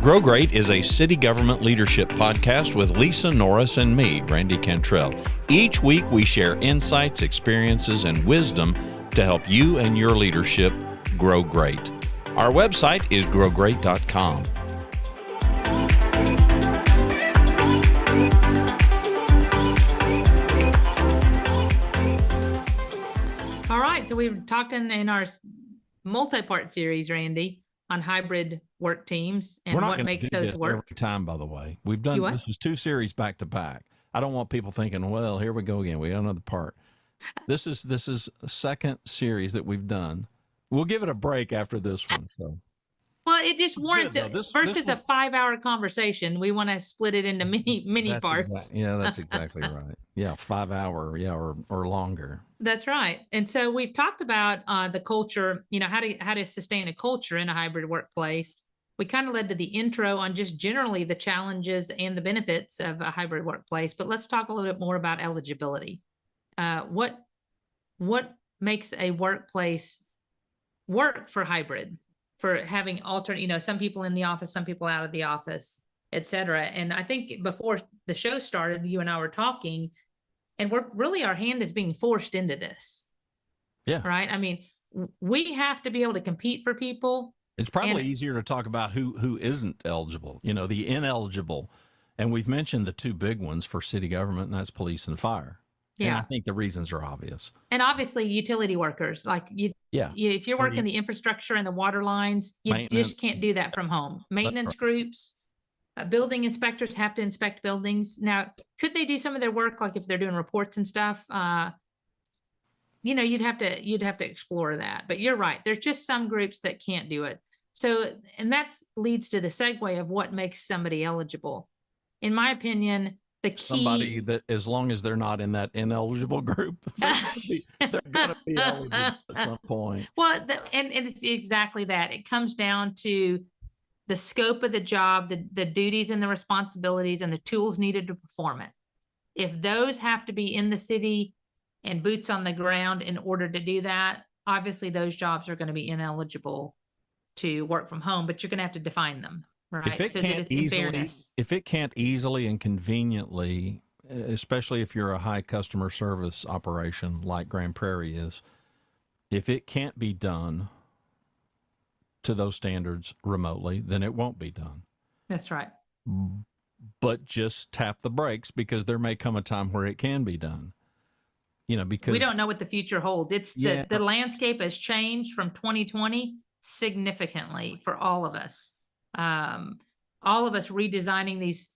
Grow Great is a city government leadership podcast with Lisa Norris and me, Randy Cantrell. Each week we share insights, experiences, and wisdom to help you and your leadership grow great. Our website is growgreat.com. All right, so we've talked in our multi-part series, Randy, on hybrid work teams and what makes those work. Every time, by the way, we've done this is 2 series back to back. I don't want people thinking, well, here we go again. We got another part. This is a second series that we've done. We'll give it a break after this one. So. Well, it just warrants it. Versus a 5-hour conversation, we want to split it into mini parts. That's exactly right. Yeah, 5 hour, or longer. That's right. And so we've talked about the culture, how to sustain a culture in a hybrid workplace. We kind of led to the intro on just generally the challenges and the benefits of a hybrid workplace. But let's talk a little bit more about eligibility. What makes a workplace work for hybrid? For having alternate, some people in the office, some people out of the office, et cetera. And I think before the show started, you and I were talking, and our hand is being forced into this. Yeah. Right. I mean, we have to be able to compete for people. It's probably easier to talk about who isn't eligible, the ineligible. And we've mentioned the 2 big ones for city government, and that's police and fire. Yeah. And I think the reasons are obvious. And obviously utility workers, like if you're working the infrastructure and the water lines, you just can't do that from home. Maintenance groups, building inspectors have to inspect buildings. Now, could they do some of their work, like if they're doing reports and stuff? You'd have to explore that. But you're right. There's just some groups that can't do it. So, and that leads to the segue of what makes somebody eligible. In my opinion, the key, somebody that, as long as they're not in that ineligible group, they're going to be eligible at some point. Well, and it's exactly that. It comes down to the scope of the job, the duties and the responsibilities and the tools needed to perform it. If those have to be in the city and boots on the ground in order to do that, obviously those jobs are going to be ineligible to work from home, but you're going to have to define them. Right. If it can't easily and conveniently, especially if you're a high customer service operation like Grand Prairie is, if it can't be done to those standards remotely, then it won't be done. That's right. But just tap the brakes, because there may come a time where it can be done. Because we don't know what the future holds. The landscape has changed from 2020 significantly for all of us. All of us redesigning these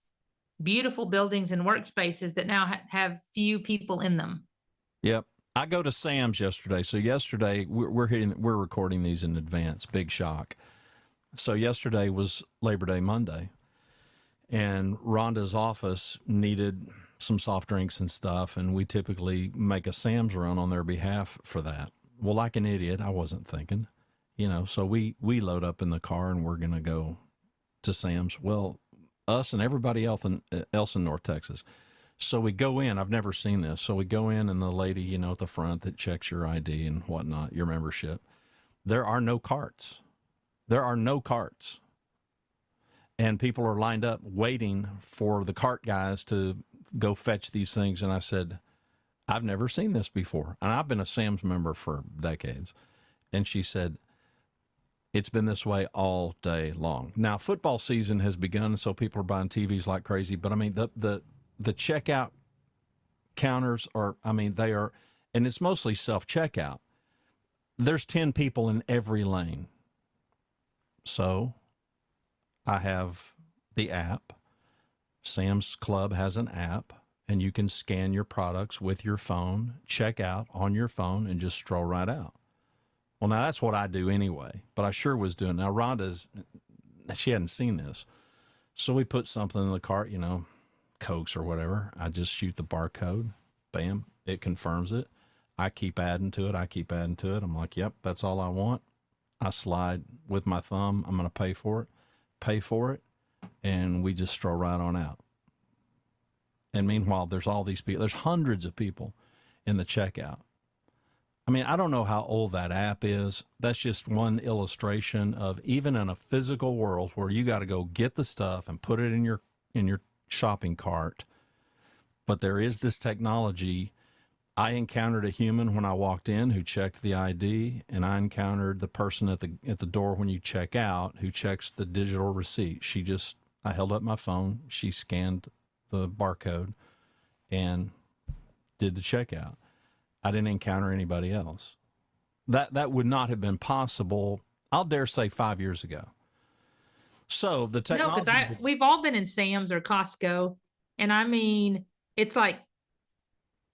beautiful buildings and workspaces that now have few people in them. Yep. I go to Sam's yesterday. So yesterday we're recording these in advance. Big shock. So yesterday was Labor Day Monday, and Rhonda's office needed some soft drinks and stuff, and we typically make a Sam's run on their behalf for that. Well, like an idiot, I wasn't thinking, so we load up in the car and we're going to go to Sam's. Well, us and everybody else in North Texas. So we go in. I've never seen this. So we go in, and the lady, at the front that checks your ID and whatnot, your membership, there are no carts. And people are lined up waiting for the cart guys to go fetch these things. And I said, I've never seen this before. And I've been a Sam's member for decades. And she said, it's been this way all day long. Now, football season has begun, so people are buying TVs like crazy. But I mean, the checkout counters they are, and it's mostly self-checkout. There's 10 people in every lane. So I have the app. Sam's Club has an app, and you can scan your products with your phone, check out on your phone, and just stroll right out. Well, now that's what I do anyway, but I sure was doing. Now, she hadn't seen this. So we put something in the cart, Cokes or whatever. I just shoot the barcode. Bam. It confirms it. I keep adding to it. I'm like, yep, that's all I want. I slide with my thumb. I'm going to pay for it. And we just stroll right on out. And meanwhile, there's all these people. There's hundreds of people in the checkout. I mean, I don't know how old that app is. That's just one illustration of, even in a physical world where you got to go get the stuff and put it in your shopping cart, but there is this technology. I encountered a human when I walked in who checked the ID, and I encountered the person at the door when you check out who checks the digital receipt. I held up my phone, she scanned the barcode and did the checkout. I didn't encounter anybody else. That would not have been possible, I'll dare say, 5 years ago. So the No, technology. because we've all been in Sam's or Costco, and I mean, it's like,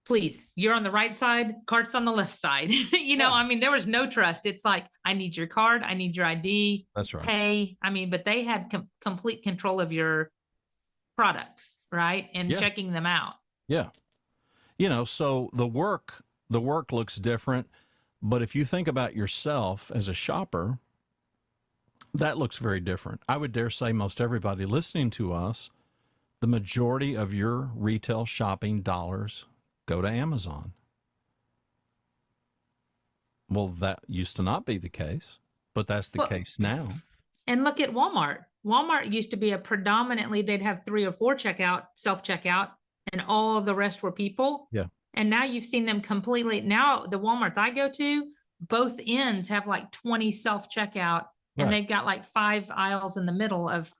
please, you're on the right side, cart's on the left side. Yeah. I mean, there was no trust. It's like, I need your card, I need your ID, That's right. pay. I mean, but they had complete control of your products, right? And Yeah. checking them out. Yeah. So the work looks different, but if you think about yourself as a shopper, that looks very different. I would dare say most everybody listening to us, the majority of your retail shopping dollars go to Amazon. Well, that used to not be the case, but that's the case now. And look at Walmart. Walmart used to be predominantly, they'd have 3 or 4 self-checkout, and all the rest were people. Yeah. And now you've seen them completely. Now the Walmarts I go to, both ends have like 20 self-checkout, and Right. they've got like 5 aisles in the middle of,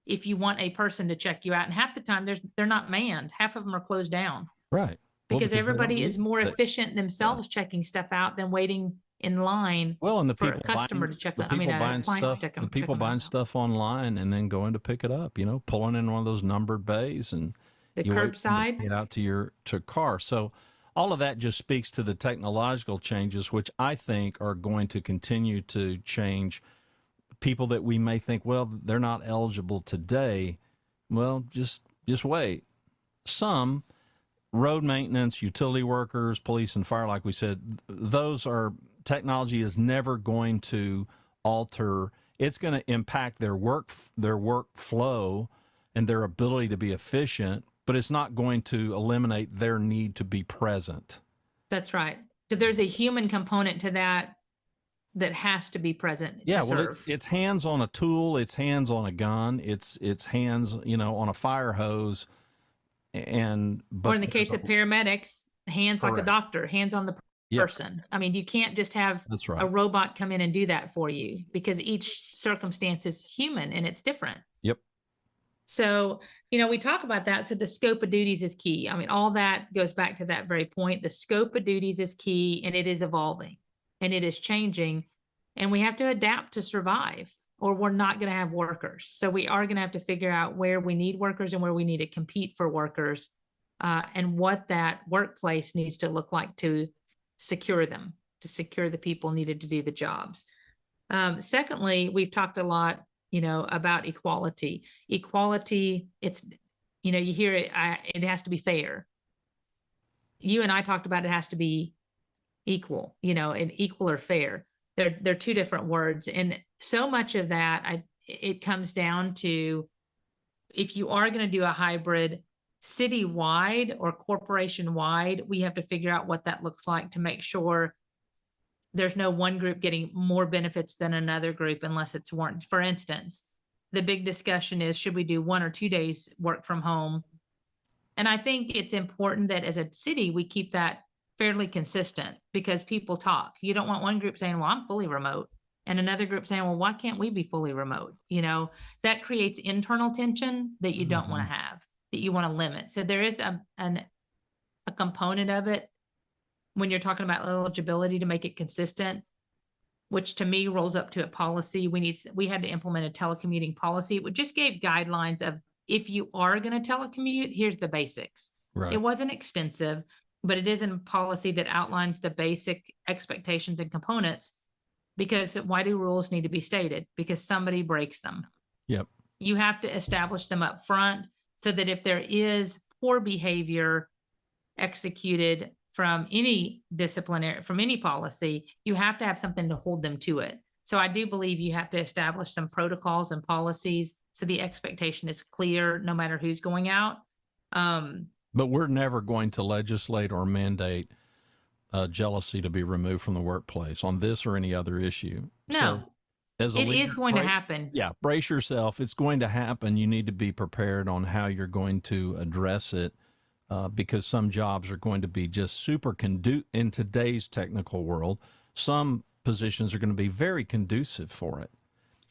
if you want a person to check you out. And half the time they're not manned. Half of them are closed down. Right. Because they don't everybody is need more it. efficient themselves checking stuff out than waiting in line Well, and the for people a customer buying, to check the them. I mean, people a buying client stuff, to check them. the people buying stuff online and then going to pick it up, pulling in one of those numbered bays, and The you wait for them to curbside. get out to your car. So all of that just speaks to the technological changes, which I think are going to continue to change. People that we may think, well, they're not eligible today. Well, just wait. Some road maintenance, utility workers, police and fire, like we said, technology is never going to alter. It's going to impact their workflow and their ability to be efficient, but it's not going to eliminate their need to be present. That's right. So there's a human component to that has to be present. Yeah, to well, serve. it's hands on a tool, it's hands on a gun, it's hands, on a fire hose, but or in the case of paramedics, hands like a Correct. doctor, hands on the Yep. person. I mean, you can't just have That's right. a robot come in and do that for you, because each circumstance is human and it's different. Yep. So, we talk about that. So the scope of duties is key. I mean, all that goes back to that very point. The scope of duties is key, and it is evolving and it is changing, and we have to adapt to survive, or we're not going to have workers. So we are going to have to figure out where we need workers and where we need to compete for workers, and what that workplace needs to look like to secure them, to secure the people needed to do the jobs. Secondly, we've talked a lot, about equality. Equality, it's, you hear it, it has to be fair. You and I talked about it has to be equal, and equal or fair. They're 2 different words. And so much of that, it comes down to, if you are going to do a hybrid citywide or corporation wide, we have to figure out what that looks like to make sure there's no one group getting more benefits than another group unless it's warranted. For instance, the big discussion is, should we do 1 or 2 days work from home? And I think it's important that as a city, we keep that fairly consistent, because people talk. You don't want one group saying, well, I'm fully remote, and another group saying, well, why can't we be fully remote? That creates internal tension that you don't want to have, that you want to limit. So there is a component of it when you're talking about eligibility to make it consistent, which to me rolls up to a policy. We had to implement a telecommuting policy. It just gave guidelines of, if you are going to telecommute, here's the basics. Right. It wasn't extensive, but it is a policy that outlines the basic expectations and components. Because why do rules need to be stated? Because somebody breaks them. Yep. You have to establish them up front, so that if there is poor behavior executed from any disciplinary, from any policy, you have to have something to hold them to it. So I do believe you have to establish some protocols and policies, so the expectation is clear no matter who's going out. But we're never going to legislate or mandate jealousy to be removed from the workplace on this or any other issue. No, So, as a it leader, is going to happen. yeah, brace yourself. It's going to happen. You need to be prepared on how you're going to address it, because some jobs are going to be just super in today's technical world. Some positions are going to be very conducive for it,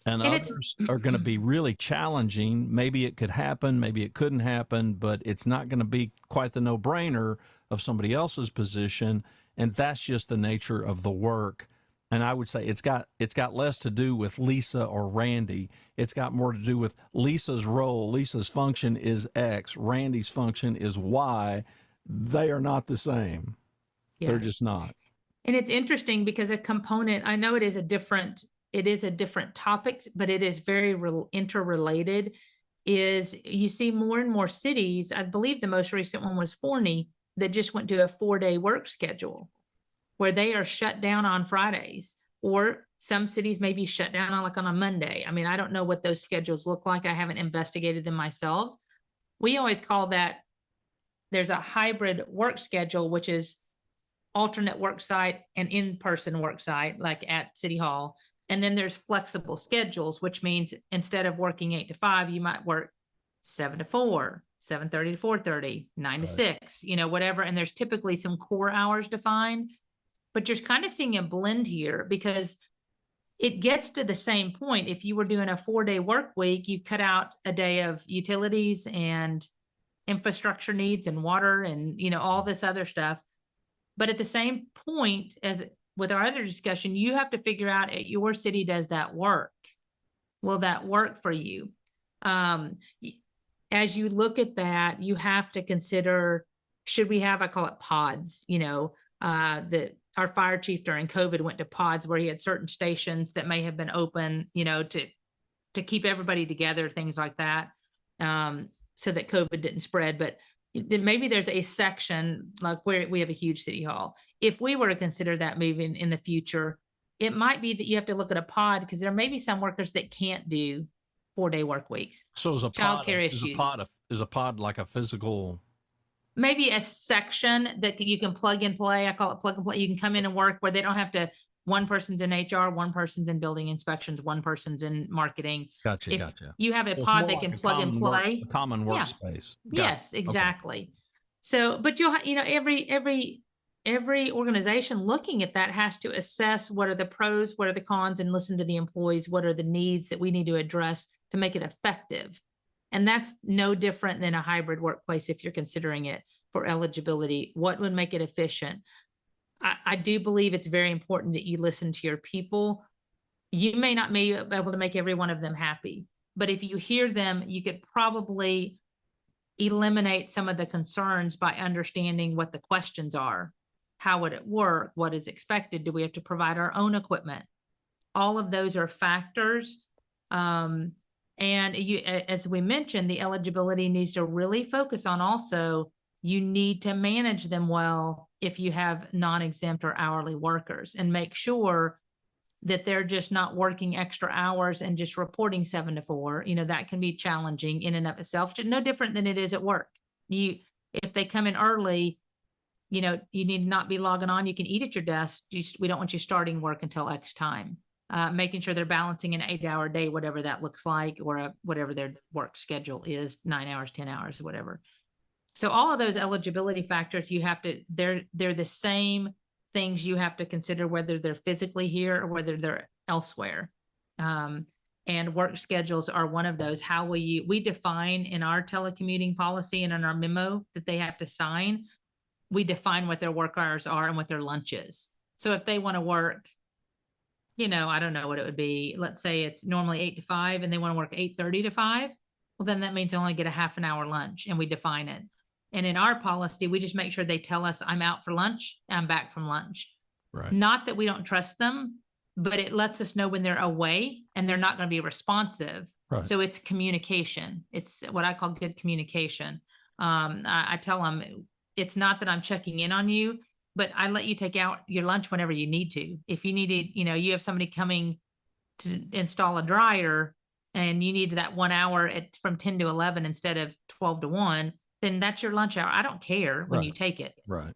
and others are going to be really challenging. Maybe it could happen, maybe it couldn't happen, but it's not going to be quite the no-brainer of somebody else's position, and that's just the nature of the work. And I would say it's got less to do with Lisa or Randy. It's got more to do with Lisa's role. Lisa's function is X. Randy's function is Y. They are not the same. Yeah. They're just not. And it's interesting because a component, I know it is a different topic, but it is very interrelated, is you see more and more cities. I believe the most recent one was Forney, that just went to a 4-day work schedule, where they are shut down on Fridays, or some cities may be shut down on a Monday. I mean, I don't know what those schedules look like. I haven't investigated them myself. We always call that, there's a hybrid work schedule, which is alternate work site and in-person work site, like at City Hall. And then there's flexible schedules, which means instead of working 8 to 5, you might work 7 to 4, 7:30 to 4:30, 9 to 6, whatever. And there's typically some core hours defined. But you're kind of seeing a blend here, because it gets to the same point. If you were doing a 4-day work week, you cut out a day of utilities and infrastructure needs and water and, all this other stuff. But at the same point, as with our other discussion, you have to figure out at your city, does that work? Will that work for you? As you look at that, you have to consider, should we have, I call it pods, that our fire chief during COVID went to pods where he had certain stations that may have been open, to keep everybody together, things like that, so that COVID didn't spread. But maybe there's a section like where we have a huge city hall. If we were to consider that moving in the future, it might be that you have to look at a pod, because there may be some workers that can't do 4-day work weeks. So is a childcare issues. Is a pod like a physical? Maybe a section that you can plug and play. I call it plug and play. You can come in and work where they don't have to, one person's in HR, one person's in building inspections, one person's in marketing. Gotcha. You have a pod they can plug and play. A common workspace. Yes, exactly. Okay. So, but every organization looking at that has to assess what are the pros, what are the cons, and listen to the employees. What are the needs that we need to address to make it effective? And that's no different than a hybrid workplace if you're considering it for eligibility. What would make it efficient? I do believe it's very important that you listen to your people. You may not be able to make every one of them happy, but if you hear them, you could probably eliminate some of the concerns by understanding what the questions are. How would it work? What is expected? Do we have to provide our own equipment? All of those are factors. And as we mentioned, the eligibility needs to really focus on also, you need to manage them well if you have non-exempt or hourly workers, and make sure that they're just not working extra hours and just reporting 7 to 4. That can be challenging in and of itself, no different than it is at work. If they come in early, you need to not be logging on. You can eat at your desk. We don't want you starting work until X time. Making sure they're balancing an 8-hour day, whatever that looks like, or whatever their work schedule is, 9 hours, 10 hours, whatever. So all of those eligibility factors, they're the same things you have to consider, whether they're physically here or whether they're elsewhere. And work schedules are one of those. How will we define in our telecommuting policy and in our memo that they have to sign, we define what their work hours are and what their lunch is. So if they want to work, I don't know what it would be. Let's say it's normally 8 to 5 and they want to work 8:30 to 5. Well, then that means they only get a half an hour lunch, and we define it. And in our policy, we just make sure they tell us, I'm out for lunch, I'm back from lunch. Right. Not that we don't trust them, but it lets us know when they're away and they're not going to be responsive. Right. So it's communication. It's what I call good communication. I tell them, it's not that I'm checking in on you, but I let you take out your lunch whenever you need to. If you needed, you have somebody coming to install a dryer and you need that 1 hour from 10 to 11 instead of 12 to 1, then that's your lunch hour. I don't care when you take it. Right.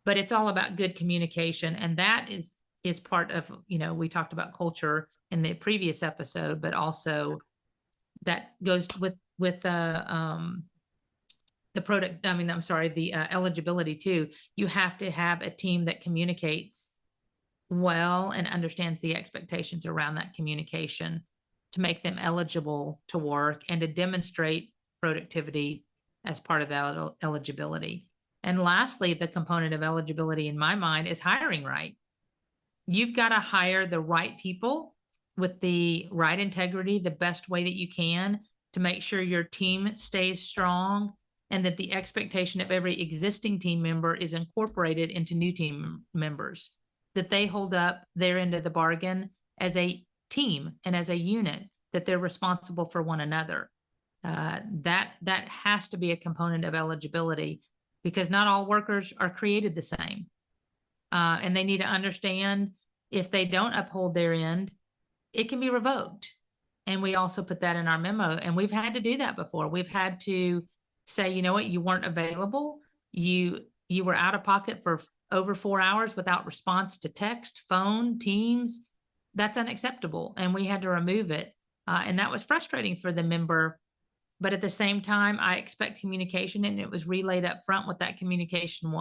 but it's all about good communication. And that is part of, we talked about culture in the previous episode, but also that goes with the product. I mean, I'm sorry, the eligibility too. You have to have a team that communicates well and understands the expectations around that communication to make them eligible to work and to demonstrate productivity as part of that eligibility. And lastly, the component of eligibility in my mind is hiring right. You've got to hire the right people with the right integrity, the best way that you can to make sure your team stays strong and that the expectation of every existing team member is incorporated into new team members, that they hold up their end of the bargain as a team and as a unit, that they're responsible for one another. That has to be a component of eligibility because not all workers are created the same. And they need to understand if they don't uphold their end, it can be revoked. And we also put that in our memo. And we've had to do that before. We've had to say, you know what, you weren't available. You were out of pocket for over 4 hours without response to text, phone, Teams. That's unacceptable. And we had to remove it. And that was frustrating for the member. But at the same time, I expect communication, and it was relayed up front what that communication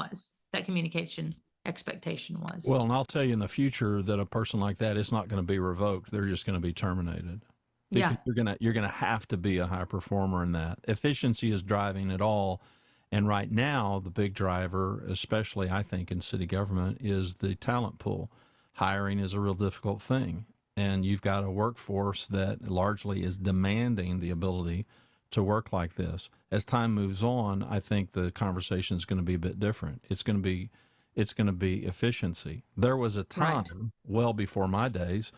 expectation was. Well, and I'll tell you in the future that a person like that is not going to be revoked. They're just going to be terminated. Yeah. You're gonna have to be a high performer in that. Efficiency is driving it all. And right now, the big driver, especially I think in city government, is the talent pool. Hiring is a real difficult thing. And you've got a workforce that largely is demanding the ability to work like this. As time moves on, I think the conversation is going to be a bit different. It's going to be efficiency. There was a time well before my days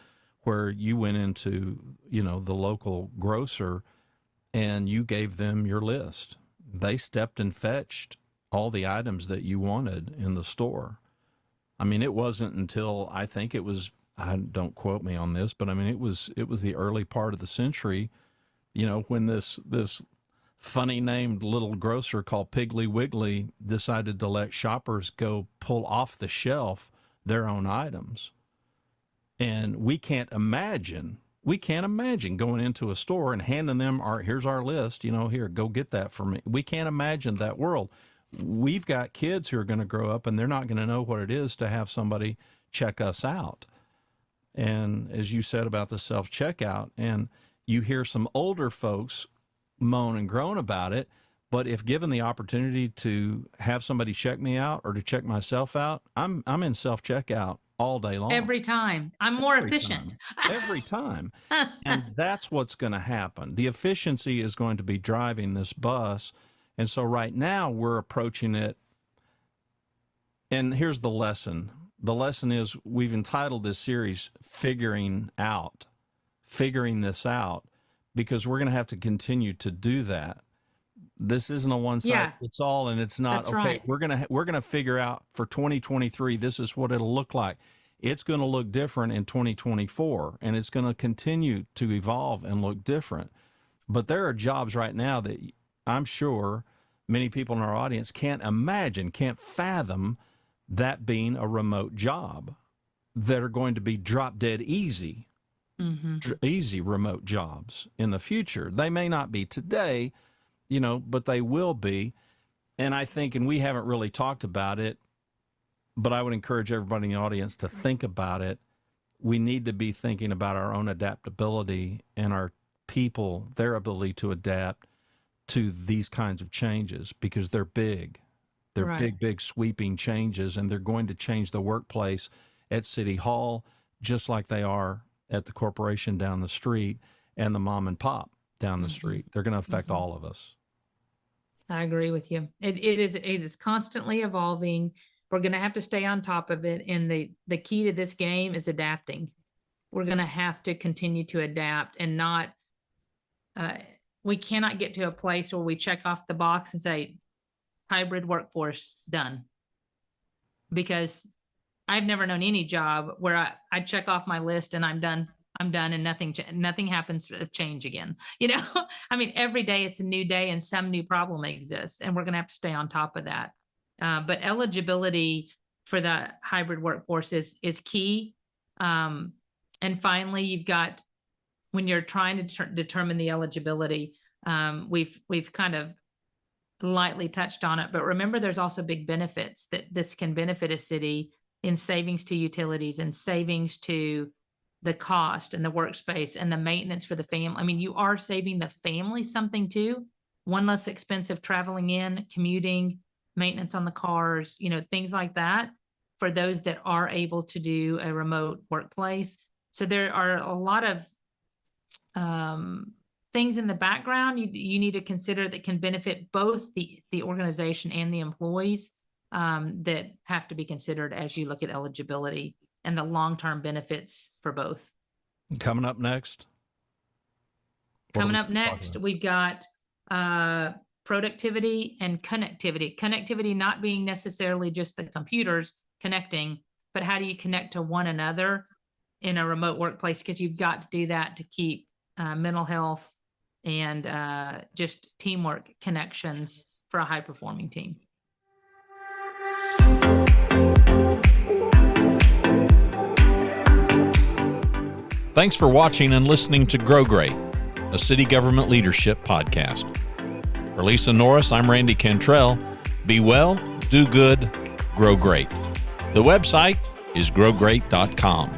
where you went into, the local grocer and you gave them your list. They stepped and fetched all the items that you wanted in the store. I mean, it wasn't until I think it was, don't quote me on this, but I mean, it was the early part of the century, when this funny named little grocer called Piggly Wiggly decided to let shoppers go pull off the shelf their own items. And we can't imagine going into a store and handing them here's our list, here, go get that for me. We can't imagine that world. We've got kids who are going to grow up and they're not going to know what it is to have somebody check us out. And as you said about the self-checkout, and you hear some older folks moan and groan about it, but if given the opportunity to have somebody check me out or to check myself out, I'm in self-checkout all day long. Every time. I'm more efficient. Every time. And that's what's going to happen. The efficiency is going to be driving this bus. And so right now we're approaching it. And here's the lesson. The lesson is we've entitled this series Figuring This Out, because we're going to have to continue to do that. This isn't a one size fits all, and it's not. That's okay, right. we're gonna figure out for 2023. This is what it'll look like. It's going to look different in 2024, and it's going to continue to evolve and look different. But there are jobs right now that I'm sure many people in our audience can't fathom that being a remote job, that are going to be drop dead easy, easy remote jobs in the future. They may not be today, but they will be. And I think, and we haven't really talked about it, but I would encourage everybody in the audience to think about it. We need to be thinking about our own adaptability and our people, their ability to adapt to these kinds of changes, because they're big. They're big, sweeping changes, and they're going to change the workplace at City Hall just like they are at the corporation down the street and the mom and pop down the street. They're going to affect all of us. I agree with you. It is constantly evolving. We're going to have to stay on top of it. And the key to this game is adapting. We're going to have to continue to adapt and not, we cannot get to a place where we check off the box and say, hybrid workforce done. Because I've never known any job where I check off my list and I'm done and nothing happens to change again. I mean, every day it's a new day and some new problem exists, and we're going to have to stay on top of that. But eligibility for the hybrid workforce is key. And finally, you've got, when you're trying to determine the eligibility, we've kind of lightly touched on it, but remember there's also big benefits that this can benefit a city in savings to utilities and savings to the cost and the workspace and the maintenance for the family. I mean, you are saving the family something too. One less expensive traveling in, commuting, maintenance on the cars, things like that for those that are able to do a remote workplace. So there are a lot of things in the background you need to consider that can benefit both the organization and the employees, that have to be considered as you look at eligibility and the long-term benefits for both. Coming up next. We've got productivity and connectivity. Connectivity not being necessarily just the computers connecting, but how do you connect to one another in a remote workplace? Because you've got to do that to keep mental health and just teamwork connections for a high-performing team. Thanks for watching and listening to Grow Great, a city government leadership podcast. For Lisa Norris, I'm Randy Cantrell. Be well, do good, grow great. The website is growgreat.com.